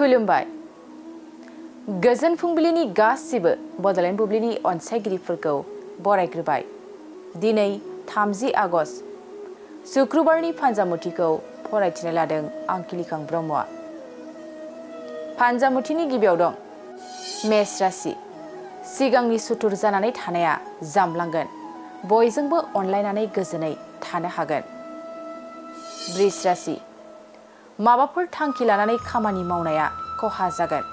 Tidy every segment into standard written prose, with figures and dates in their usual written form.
खुलुमबाय गोजोन फुंबिलिनि गासिबो बड'लेण्ड बुब्लिनि अनसायगिरिफोरखौ बरायग्रोबाय। दिनै 30 आगस्ट शुक्रबारनि फान्जामुथिखौ फरायथिनो लादों आं किलिखां ब्रह्मआ। फान्जामुथिनि गिबियाव दं मेष राशि। सिगांनि सुथुर जानानै थानाया जामलांगोन, बयजोंबो अनलायनानै गोजोनै थानो हागोन। वृष राशि। माबाफोर थांखि लानानै खामानि मावनाया खहा जागोन,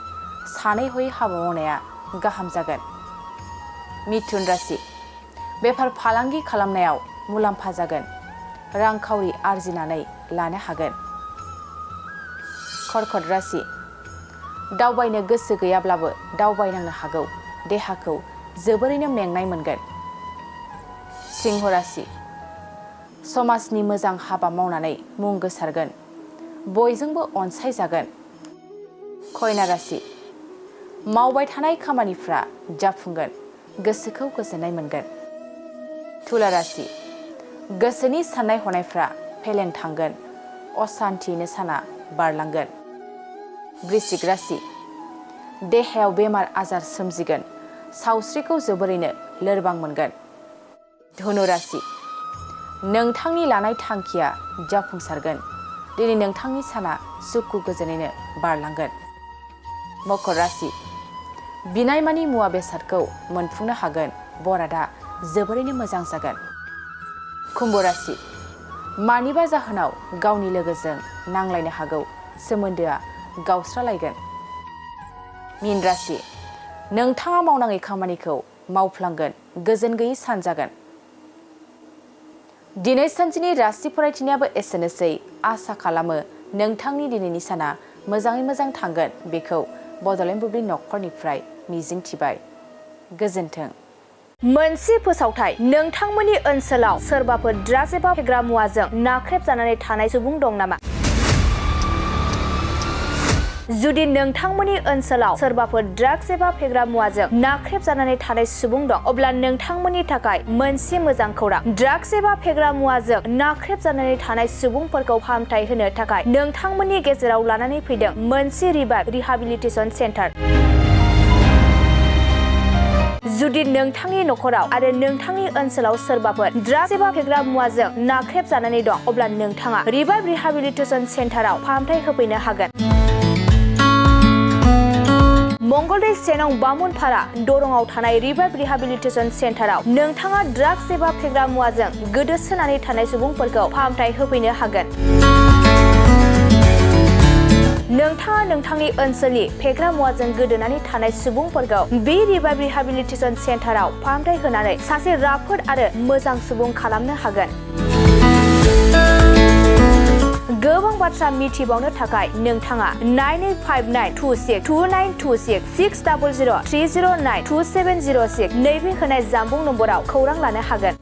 सानै हयै हाबा मावनाया गाहाम जागोन। मिथुन राशि। बेफार फालांगि खालामनायाव मुलाम्फा जागोन, रांखावरि आरजिनानै लानो हागोन। कर्कट राशि। दावबायनो गोसो गैयाब्लाबो दावबायनांनो हागौ, देहाखौ जोबोरैनो मेंनाय मोनगोन। सिंह राशि। समाजनि मोजां हाबा मावनानै मुं गोसारगोन, बयजोंबो अनसायजागोन। कन्या राशि। मावबाय थानाय खामानिफ्रा जाफुंगोन, गोसोखौ गोजोननाय मोनगोन। तुला राशि। गोसोनि साननाय हनायफ्रा फेलें थांगोन, असान्थियैनो साना बारलांगोन। वृश्चिक राशि। देहायाव बेमार आजार सोमजिगोन, सावस्रिखौ जोबोरैनो लोरबां मोनगोन। धनु राशि। नोंथांनि लानाय थांखिया जाफुंसारगोन, दिनै नोंथांनि साना सुखु गोजोनैनो बारलांगोन। मकर राशि। बिनायमानि मुवा बेसादखौ मोनफुंनो हागोन, बरादा जोबोरैनो मोजां जागोन। कुम्भ राशि। मानिबा जाहोनाव गावनि लोगोजों नांलायनो हागौ, सोमोन्दोआ गावस्रालायगोन। मीन राशि। नोंथाङा मावनाङै खामानिखौ मावफ्लांगोन, गोजोन गैयै सान जागोन। दिनै सानसेनि राशि फरायथिनायाबो एसेनोसै। आसा खालामो नोंथांनि दिनैनि साना मोजाङै मोजां थांगोन, बेखौ बड'लेण्ड बुब्लि नखरनिफ्राय मिजिंथिबाय। गोजोन्थों। मोनसे फोसावथाय। नोंथांमोननि ओनसोलाव सोरबाफोर ड्राग्स एबा फेग्रा मुवाजों नाख्रेबजानानै थानाय सुबुं दं नामा? जुदि नोंथांमोननि ओनसोलाव सोरबाफोर ड्राग्स एबा फेग्रा मुवाजों नाख्रेबजानानै थानाय सुबुं दं, अब्ला नोंथांमोननि थाखाय मोनसे मोजां खौरां। ड्राग्स एबा फेग्रा मुवाजों नाख्रेबजानानै थानाय सुबुंफोरखौ फाहामथाय होनो थाखाय नोंथांमोननि गेजेराव लानानै फैदों मोनसे रिभाइभ रिहाबिलिटेसन सेन्टार। जुदि नोंथांनि नखराव आरो नोंथांनि ओनसोलाव सोरबाफोर ड्राग्स एबा फेग्रा मुवाजों नाख्रेबजानानै दं, अब्ला नोंथाङा रिभाइभ रिहाबिलिटेसन सेन्टाराव फाहामथाय होफैनो हागोन। मंगलदै 1 नं बामुनपारा दरंआव थानाय रिभाइभ रिहाबिलिटेसन सेन्टाराव नोंथाङा ड्राग्स एबा फेग्रा मुवाजों गोदोसोनानै थानाय सुबुंफोरखौ फाहामथाय होफैनो हागोन। नोंथाङा नोंथांनि ओनसोलनि फेग्रा मुवाजों गोदोनानै थानाय सुबुंफोरखौ बे रिभाइभ रिहाबिलिटेसन सेन्टाराव फाहामथाय होनानै सासे राफोद आरो मोजां सुबुं खालामनो हागोन। गोबां बाथ्रा मिथिबावनो थाखाय नोंथाङा 9859262926 60030927006 नैबे होनाय जानबुं नम्बराव खौरां लानो हागोन।